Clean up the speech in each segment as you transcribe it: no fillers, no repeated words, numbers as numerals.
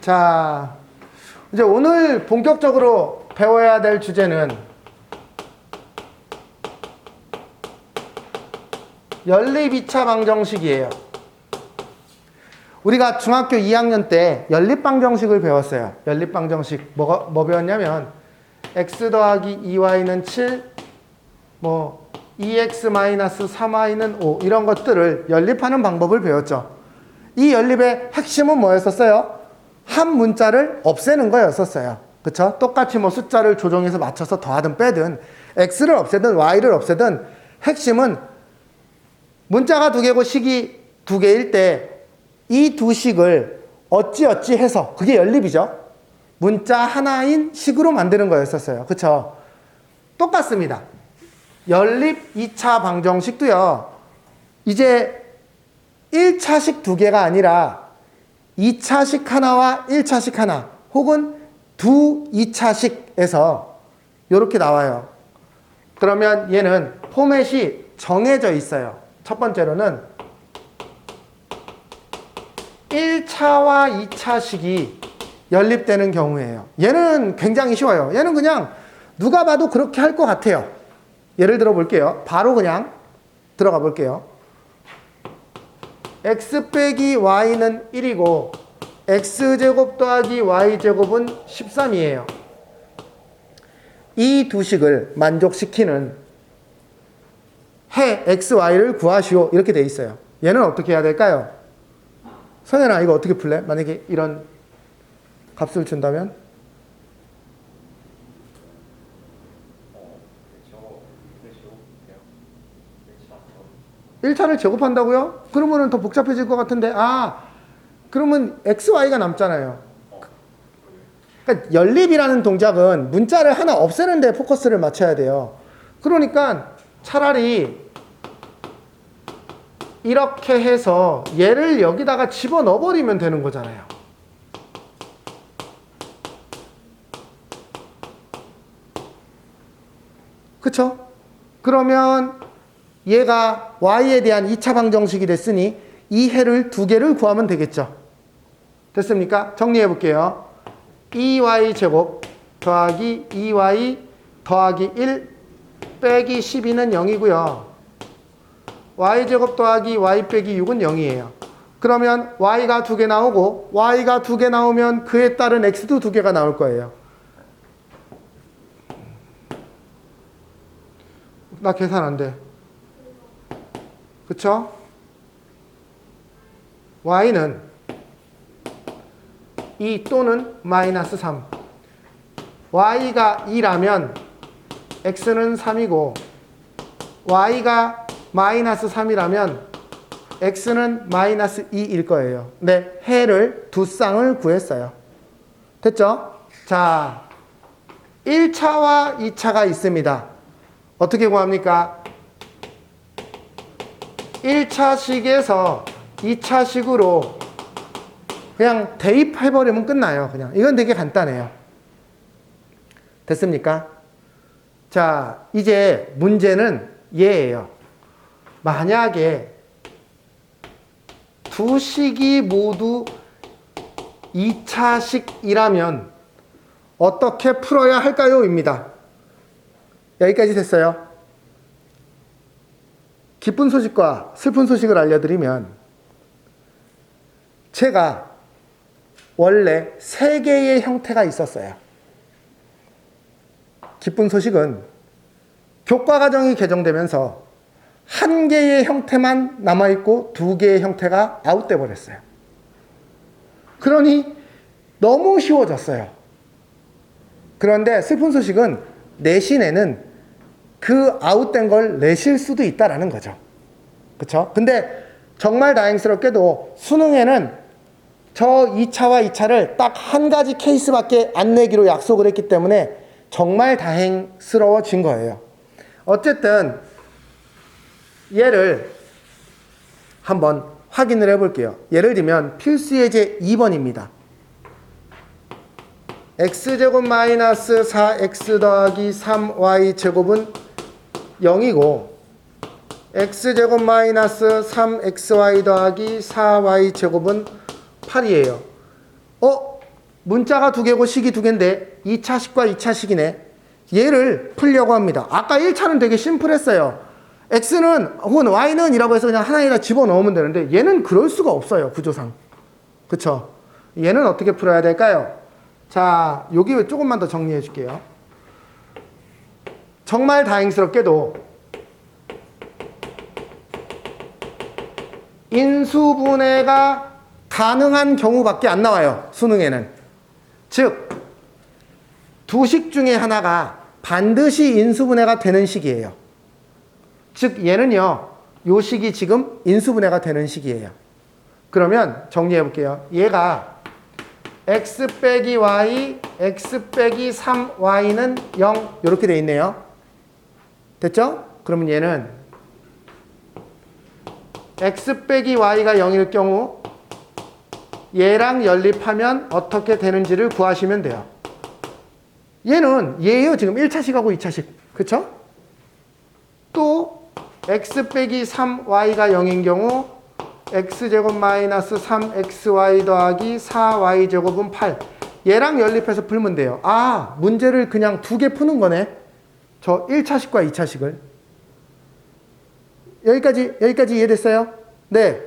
자, 이제 오늘 본격적으로 배워야 될 주제는 연립 2차 방정식이에요. 우리가 중학교 2학년 때 연립 방정식을 배웠어요. 연립 방정식 뭐 배웠냐면 x 더하기 2y는 7, 뭐 2x-3y는 5 이런 것들을 연립하는 방법을 배웠죠. 이 연립의 핵심은 뭐였었어요? 한 문자를 없애는 거였었어요. 그쵸? 똑같이 뭐 숫자를 조정해서 맞춰서 더하든 빼든 x를 없애든 y를 없애든 핵심은 문자가 두 개고 식이 두 개일 때 이 두 식을 어찌어찌 해서 그게 연립이죠. 문자 하나인 식으로 만드는 거였었어요. 그쵸? 똑같습니다. 연립 2차 방정식도요. 이제 1차식 두 개가 아니라 2차식 하나와 1차식 하나 혹은 두 2차식에서 이렇게 나와요. 그러면 얘는 포맷이 정해져 있어요. 첫 번째로는 1차와 2차식이 연립되는 경우예요. 얘는 굉장히 쉬워요. 얘는 그냥 누가 봐도 그렇게 할 것 같아요. 예를 들어 볼게요. 바로 그냥 들어가 볼게요. x 빼기 y는 1이고 x제곱 더하기 y제곱은 13이에요. 이 두 식을 만족시키는 해 x, y를 구하시오 이렇게 돼 있어요. 얘는 어떻게 해야 될까요? 성현아 이거 어떻게 풀래? 만약에 이런 값을 준다면? 1차를 제곱한다고요? 그러면 더 복잡해질 것 같은데 그러면 x, y가 남잖아요. 그러니까 연립이라는 동작은 문자를 하나 없애는 데 포커스를 맞춰야 돼요. 그러니까 차라리 이렇게 해서 얘를 여기다가 집어넣어 버리면 되는 거잖아요. 그쵸? 그러면 얘가 y에 대한 2차 방정식이 됐으니 이 해를 두 개를 구하면 되겠죠. 됐습니까? 정리해 볼게요. 2y 제곱 더하기 2y 더하기 1 빼기 12는 0이고요. y제곱 더하기 y 빼기 6은 0이에요. 그러면 y가 두 개 나오고 y가 두 개 나오면 그에 따른 x도 두 개가 나올 거예요. 나 계산 안 돼. 그쵸? y는 2 또는 마이너스 3. y가 2라면 x는 3이고 y가 마이너스 3이라면 x는 마이너스 2일 거예요. 네, 해를 두 쌍을 구했어요. 됐죠? 자, 1차와 2차가 있습니다. 어떻게 구합니까? 1차식에서 2차식으로 그냥 대입해버리면 끝나요. 그냥 이건 되게 간단해요. 됐습니까? 자, 이제 문제는 얘예요. 만약에 두 식이 모두 2차식이라면 어떻게 풀어야 할까요? 입니다. 여기까지 됐어요. 기쁜 소식과 슬픈 소식을 알려드리면 제가 원래 3개의 형태가 있었어요. 기쁜 소식은 교과과정이 개정되면서 1개의 형태만 남아있고 2개의 형태가 아웃돼 버렸어요. 그러니 너무 쉬워졌어요. 그런데 슬픈 소식은 내신에는 그 아웃된 걸 내실 수도 있다라는 거죠. 그쵸? 근데 정말 다행스럽게도 수능에는 저 2차와 2차를 딱 한 가지 케이스밖에 안 내기로 약속을 했기 때문에 정말 다행스러워진 거예요. 어쨌든 얘를 한번 확인을 해볼게요. 예를 들면 필수 예제 2번입니다. x제곱 마이너스 4x 더하기 3y제곱은 0이고 x제곱 마이너스 3xy 더하기 4y제곱은 8이에요. 문자가 두 개고 식이 두 개인데 2차식과 2차식이네. 얘를 풀려고 합니다. 아까 1차는 되게 심플했어요. x는 혹은 y는 이라고 해서 그냥 하나에다 집어넣으면 되는데 얘는 그럴 수가 없어요. 구조상. 그쵸? 얘는 어떻게 풀어야 될까요? 자, 여기 조금만 더 정리해 줄게요. 정말 다행스럽게도 인수분해가 가능한 경우밖에 안 나와요. 수능에는. 즉, 두 식 중에 하나가 반드시 인수분해가 되는 식이에요. 즉, 얘는요, 요 식이 지금 인수분해가 되는 식이에요. 그러면 정리해 볼게요. 얘가 x 빼기 y, x 빼기 3y는 0 이렇게 돼 있네요. 됐죠? 그러면 얘는 x 빼기 y가 0일 경우 얘랑 연립하면 어떻게 되는지를 구하시면 돼요. 얘는 얘예요. 지금 1차식하고 2차식. 그쵸? 또 x 빼기 3y가 0인 경우 x제곱 마이너스 3xy 더하기 4y제곱은 8. 얘랑 연립해서 풀면 돼요. 아, 문제를 그냥 두 개 푸는 거네. 저 1차식과 2차식을. 여기까지 이해됐어요? 네.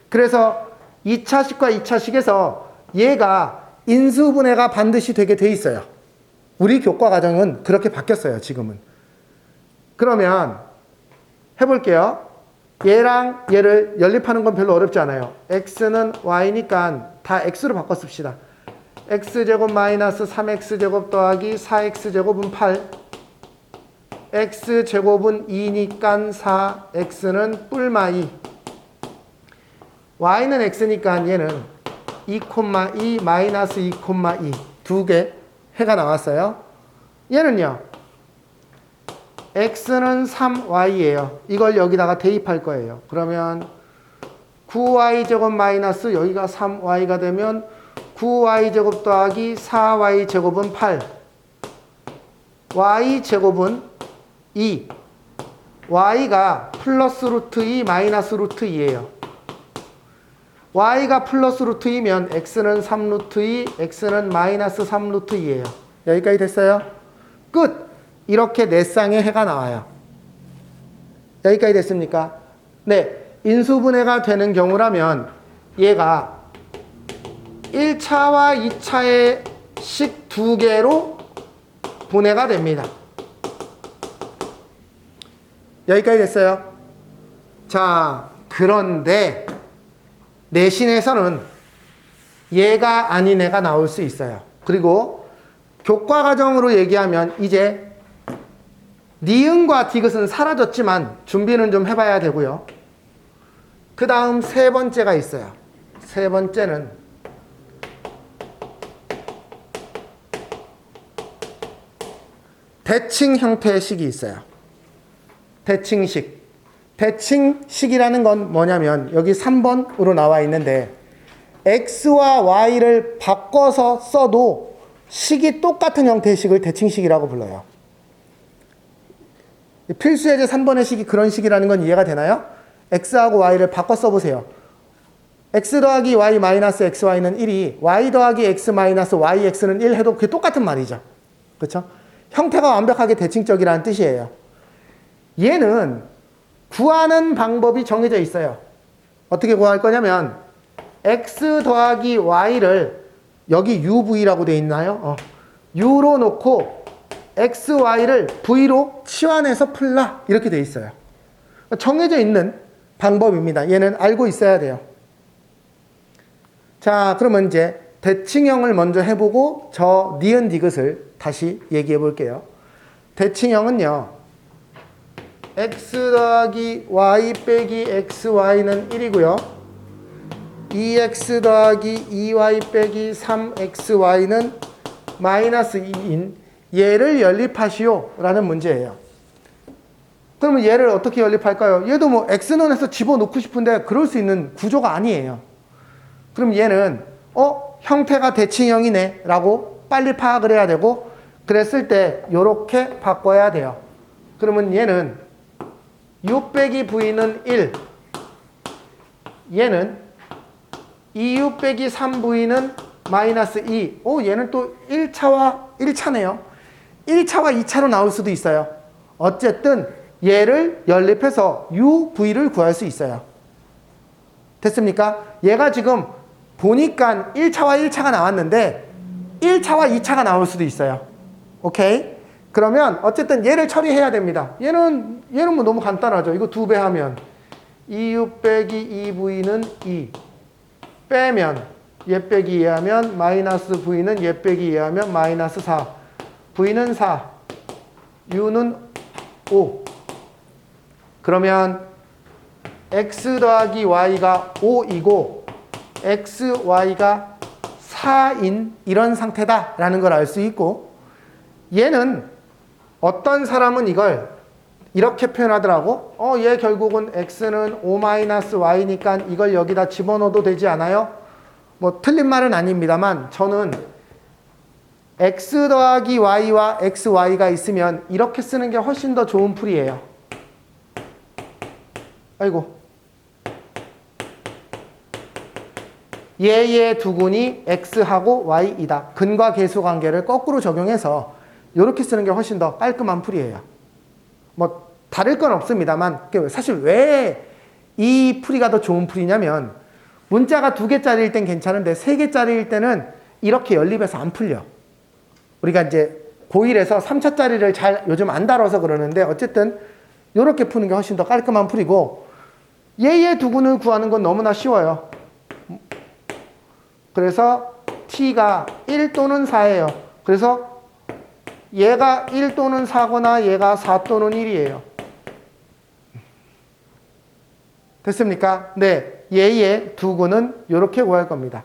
그래서 2차식과 2차식에서 얘가 인수분해가 반드시 되게 돼 있어요. 우리 교과 과정은 그렇게 바뀌었어요, 지금은. 그러면 해볼게요. 얘랑 얘를 연립하는 건 별로 어렵지 않아요. x는 y니까 다 x로 바꿔 씁시다. x제곱 마이너스 3x제곱 더하기 4x제곱은 8. x제곱은 2니까 4, x는 뿔마 2. y는 x니까 얘는 2,2 마이너스 2,2 두 개 해가 나왔어요. 얘는요. x는 3y예요. 이걸 여기다가 대입할 거예요. 그러면 9y제곱 마이너스 여기가 3y가 되면 9y제곱 더하기 4y제곱은 8. y제곱은 2. y가 플러스 루트 2 마이너스 루트 2예요. y가 플러스 루트 2면 x는 3 루트 2, x는 마이너스 3 루트 2예요. 여기까지 됐어요? 끝! 이렇게 네 쌍의 해가 나와요. 여기까지 됐습니까? 네. 인수분해가 되는 경우라면 얘가 1차와 2차의 식 두 개로 분해가 됩니다. 여기까지 됐어요? 자, 그런데 내신에서는 얘가 아닌 애가 나올 수 있어요. 그리고 교과 과정으로 얘기하면 이제 니은과 디귿은 사라졌지만 준비는 좀 해봐야 되고요. 그 다음 세 번째가 있어요. 세 번째는 대칭 형태의 식이 있어요. 대칭식. 대칭식이라는 건 뭐냐면 여기 3번으로 나와 있는데 x와 y를 바꿔서 써도 식이 똑같은 형태의 식을 대칭식이라고 불러요. 필수예제 3번의 식이 그런 식이라는 건 이해가 되나요? x하고 y를 바꿔 써보세요. x 더하기 y 마이너스 xy는 1이 y 더하기 x 마이너스 yx는 1 해도 그게 똑같은 말이죠. 그렇죠? 형태가 완벽하게 대칭적이라는 뜻이에요. 얘는 구하는 방법이 정해져 있어요. 어떻게 구할 거냐면 x 더하기 y를 여기 uv라고 돼 있나요? u로 놓고 xy를 v로 치환해서 풀라 이렇게 돼 있어요. 정해져 있는 방법입니다. 얘는 알고 있어야 돼요. 자, 그러면 이제 대칭형을 먼저 해보고 저 니은 디귿을 다시 얘기해 볼게요. 대칭형은요. x 더하기 y 빼기 xy는 1이고요. 2x 더하기 2y 빼기 3xy는 마이너스 2인 얘를 연립하시오 라는 문제예요. 그러면 얘를 어떻게 연립할까요? 얘도 뭐 x는에서 집어넣고 싶은데 그럴 수 있는 구조가 아니에요. 그럼 얘는 형태가 대칭형이네 라고 빨리 파악을 해야 되고 그랬을 때 이렇게 바꿔야 돼요. 그러면 얘는 u 빼기 v는 1, 얘는 2u 빼기 3v는 마이너스 2. 얘는 또 1차와 1차네요. 1차와 2차로 나올 수도 있어요. 어쨌든 얘를 연립해서 UV를 구할 수 있어요. 됐습니까? 얘가 지금 보니까 1차와 1차가 나왔는데 1차와 2차가 나올 수도 있어요. 오케이? 그러면 어쨌든 얘를 처리해야 됩니다. 얘는 뭐 너무 간단하죠. 이거 2배 하면 2U 빼기 2V는 2 빼면 얘 빼기 2 하면 마이너스 V는 얘 빼기 2 하면 마이너스 4 V는 4 U는 5. 그러면 X 더하기 Y가 5이고 X, Y가 4인 이런 상태다라는 걸 알 수 있고, 얘는 어떤 사람은 이걸 이렇게 표현하더라고. 얘 결국은 X는 5-Y니까 이걸 여기다 집어넣어도 되지 않아요? 뭐 틀린 말은 아닙니다만 저는 X 더하기 Y와 XY가 있으면 이렇게 쓰는 게 훨씬 더 좋은 풀이에요. 아이고. 얘의 두근이 X하고 Y이다. 근과 계수 관계를 거꾸로 적용해서 이렇게 쓰는 게 훨씬 더 깔끔한 풀이에요. 뭐 다를 건 없습니다만 사실 왜 이 풀이가 더 좋은 풀이냐면 문자가 2개짜리일 땐 괜찮은데 3개짜리일 때는 이렇게 연립해서 안 풀려. 우리가 이제 고1에서 3차짜리를 잘 요즘 안 다뤄서 그러는데 어쨌든 이렇게 푸는 게 훨씬 더 깔끔한 풀이고, 얘의 두근을 구하는 건 너무나 쉬워요. 그래서 t가 1 또는 4예요. 그래서 얘가 1 또는 4거나 얘가 4 또는 1이에요. 됐습니까? 네, 얘의 두근은 이렇게 구할 겁니다.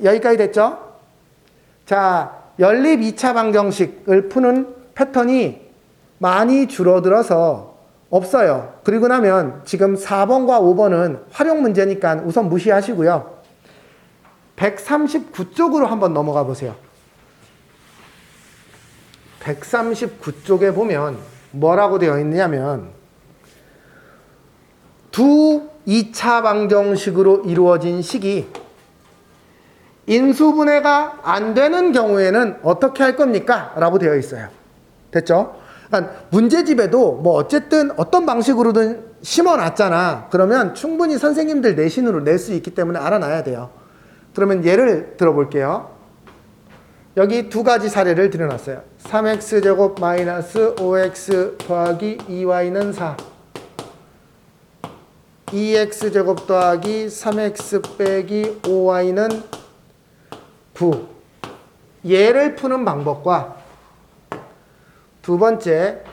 여기까지 됐죠? 자, 연립 2차 방정식을 푸는 패턴이 많이 줄어들어서 없어요. 그리고 나면 지금 4번과 5번은 활용 문제니까 우선 무시하시고요. 139쪽으로 한번 넘어가 보세요. 139쪽에 보면 뭐라고 되어 있냐면 두 2차 방정식으로 이루어진 식이 인수분해가 안 되는 경우에는 어떻게 할 겁니까? 라고 되어 있어요. 됐죠? 그러니까 문제집에도 뭐 어쨌든 어떤 방식으로든 심어놨잖아. 그러면 충분히 선생님들 내신으로 낼 수 있기 때문에 알아놔야 돼요. 그러면 예를 들어볼게요. 여기 두 가지 사례를 드려놨어요. 3x제곱 마이너스 5x 더하기 2y는 4. 2x제곱 더하기 3x 빼기 5y는 9. 얘를 푸는 방법과 두 번째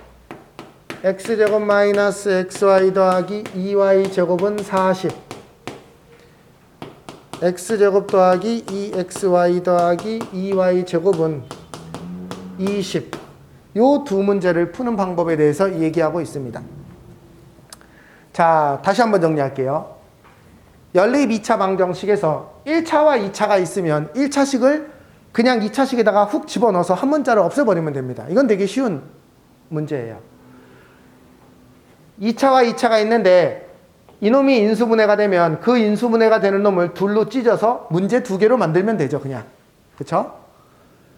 x제곱 마이너스 xy 더하기 2y제곱은 40. x제곱 더하기 2xy 더하기 2y제곱은 20. 요 두 문제를 푸는 방법에 대해서 얘기하고 있습니다. 자, 다시 한번 정리할게요. 연립 2차 방정식에서 1차와 2차가 있으면 1차식을 그냥 2차식에다가 훅 집어넣어서 한 문자를 없애버리면 됩니다. 이건 되게 쉬운 문제예요. 2차와 2차가 있는데 이놈이 인수분해가 되면 그 인수분해가 되는 놈을 둘로 찢어서 문제 2개로 만들면 되죠, 그냥. 그쵸?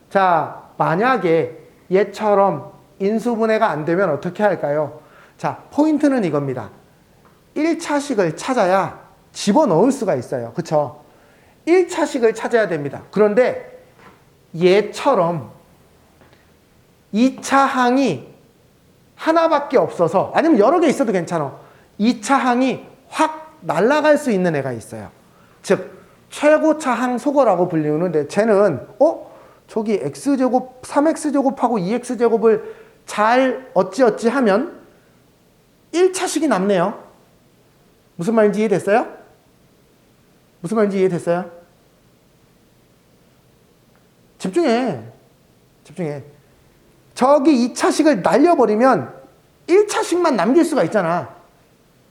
자, 만약에 얘처럼 인수분해가 안 되면 어떻게 할까요? 자, 포인트는 이겁니다. 1차식을 찾아야 집어넣을 수가 있어요. 그쵸? 1차식을 찾아야 됩니다. 그런데 얘처럼 2차 항이 하나밖에 없어서, 아니면 여러 개 있어도 괜찮아. 2차 항이 확 날아갈 수 있는 애가 있어요. 즉 최고차 항소거라고 불리우는데 쟤는 저기 x제곱 3x제곱하고 2x제곱을 잘 어찌어찌 하면 1차식이 남네요. 무슨 말인지 이해됐어요? 무슨 말인지 이해됐어요? 집중해. 집중해. 저기 2차식을 날려버리면 1차식만 남길 수가 있잖아.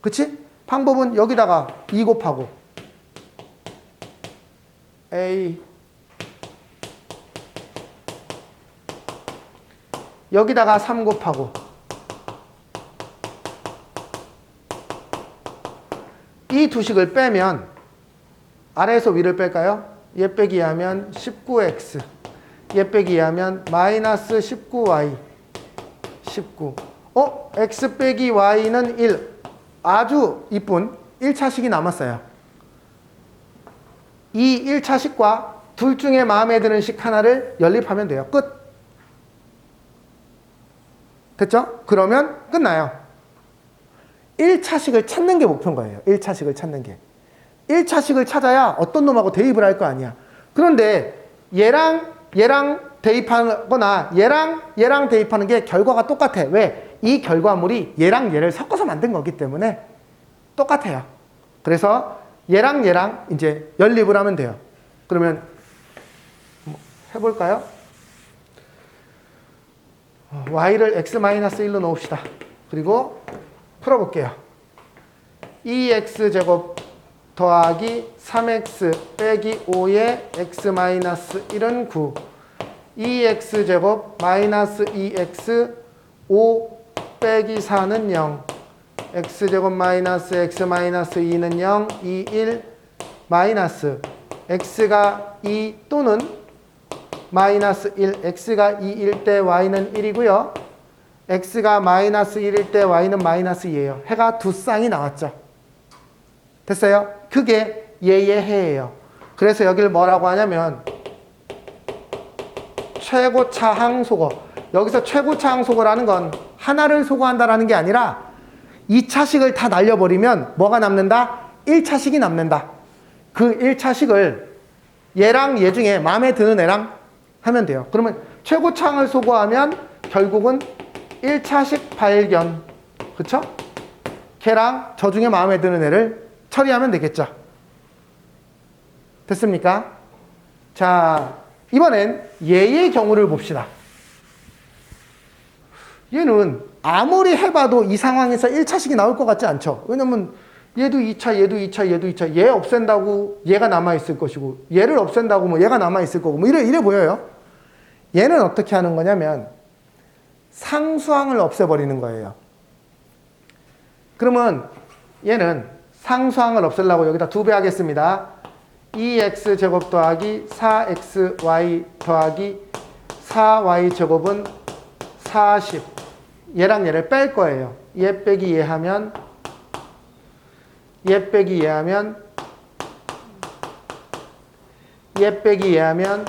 그치? 방법은 여기다가 2 곱하고 A 여기다가 3 곱하고 이 두 식을 빼면 아래에서 위를 뺄까요? 얘 빼기 하면 19x. 얘 빼기 하면 마이너스 19y. 19. x 빼기 y는 1. 아주 이쁜 1차식이 남았어요. 이 1차식과 둘 중에 마음에 드는 식 하나를 연립하면 돼요. 끝. 됐죠? 그러면 끝나요. 1차식을 찾는 게 목표인 거예요. 1차식을 찾는 게. 1차식을 찾아야 어떤 놈하고 대입을 할 거 아니야. 그런데 얘랑 대입하거나 얘랑 대입하는 게 결과가 똑같아. 왜? 이 결과물이 얘랑 얘를 섞어서 만든 거기 때문에 똑같아요. 그래서 얘랑 이제 연립을 하면 돼요. 그러면 해볼까요? y를 x-1로 넣읍시다. 그리고 풀어볼게요. 2x제곱 더하기 3x 빼기 5의 x-1은 9. 2x제곱 마이너스 2x 5 빼기 4는 0. x제곱 마이너스 x-2는 0. 2, 1 마이너스 x가 2 또는 마이너스 1. x가 2일 때 y는 1이고요. x가 마이너스 1일 때 y는 마이너스 2예요. 해가 두 쌍이 나왔죠. 됐어요? 그게 얘의 해예요. 그래서 여기를 뭐라고 하냐면 최고차 항소거. 여기서 최고차 항소거라는 건 하나를 소거한다라는 게 아니라 2차식을 다 날려버리면 뭐가 남는다? 1차식이 남는다. 그 1차식을 얘랑 얘 중에 마음에 드는 애랑 하면 돼요. 그러면 최고차항을 소거하면 결국은 1차식 발견. 그쵸? 걔랑 저 중에 마음에 드는 애를 처리하면 되겠죠. 됐습니까? 자, 이번엔 얘의 경우를 봅시다. 얘는 아무리 해봐도 이 상황에서 1차식이 나올 것 같지 않죠. 왜냐면 얘도 2차, 얘도 2차, 얘도 2차. 얘 없앤다고 얘가 남아있을 것이고 얘를 없앤다고 뭐 얘가 남아있을 거고 뭐 이래 보여요. 얘는 어떻게 하는 거냐면 상수항을 없애버리는 거예요. 그러면 얘는 상수항을 없애려고 여기다 2배 하겠습니다. 2x제곱 더하기 4xy 더하기 4y제곱은 40. 얘랑 얘를 뺄 거예요. 얘 빼기 얘 하면 얘 빼기 얘 하면 얘 빼기 얘 하면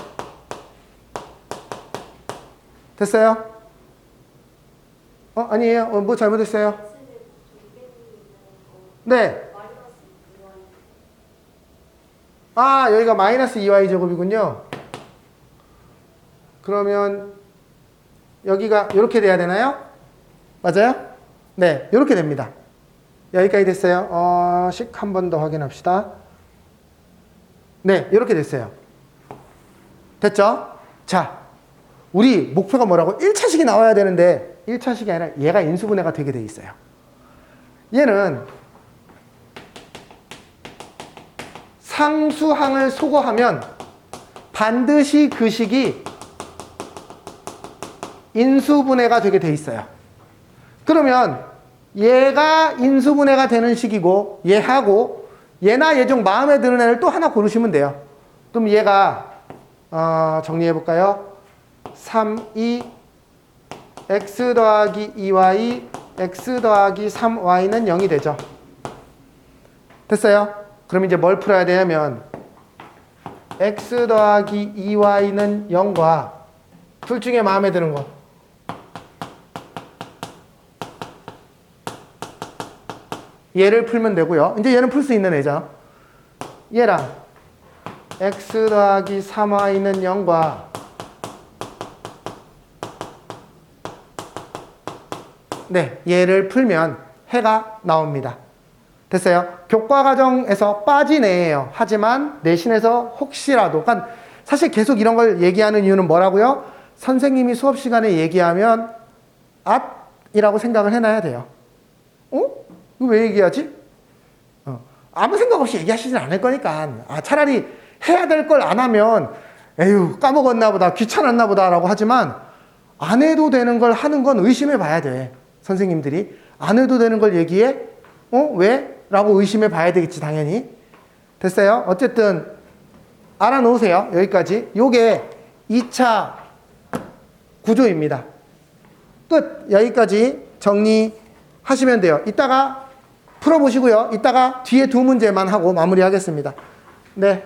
됐어요? 아니에요. 뭐 잘못했어요? 네. 아, 여기가 마이너스 2y 제곱이군요. 그러면 여기가 이렇게 돼야 되나요? 맞아요? 네, 이렇게 됩니다. 여기까지 됐어요. 식 한 번 더 확인합시다. 네, 이렇게 됐어요. 됐죠? 자, 우리 목표가 뭐라고? 1차식이 나와야 되는데 1차식이 아니라 얘가 인수분해가 되게 돼 있어요. 얘는 상수항을 소거하면 반드시 그 식이 인수분해가 되게 돼 있어요. 그러면 얘가 인수분해가 되는 식이고 얘하고 얘나 얘 중 마음에 드는 애를 또 하나 고르시면 돼요. 그럼 얘가 정리해 볼까요? 3, 2 x 더하기 2y x 더하기 3y는 0이 되죠. 됐어요? 그럼 이제 뭘 풀어야 되냐면 x 더하기 2y는 0과 둘 중에 마음에 드는 거 얘를 풀면 되고요. 이제 얘는 풀 수 있는 애죠. 얘랑 x 더하기 3y는 0과 네, 얘를 풀면 해가 나옵니다. 됐어요? 교과과정에서 빠진 애예요. 하지만 내신에서 혹시라도 그러니까 사실 계속 이런 걸 얘기하는 이유는 뭐라고요? 선생님이 수업 시간에 얘기하면 이라고 생각을 해놔야 돼요. 이거 왜 얘기하지? 아무 생각 없이 얘기하시진 않을 거니까 차라리 해야 될 걸 안 하면 에휴 까먹었나 보다 귀찮았나 보다 라고 하지만 안 해도 되는 걸 하는 건 의심해 봐야 돼. 선생님들이 안 해도 되는 걸 얘기해? 왜? 라고 의심해 봐야 되겠지 당연히. 됐어요? 어쨌든 알아놓으세요. 여기까지. 요게 2차 구조입니다. 끝. 여기까지 정리하시면 돼요. 이따가 풀어보시고요. 이따가 뒤에 두 문제만 하고 마무리하겠습니다. 네.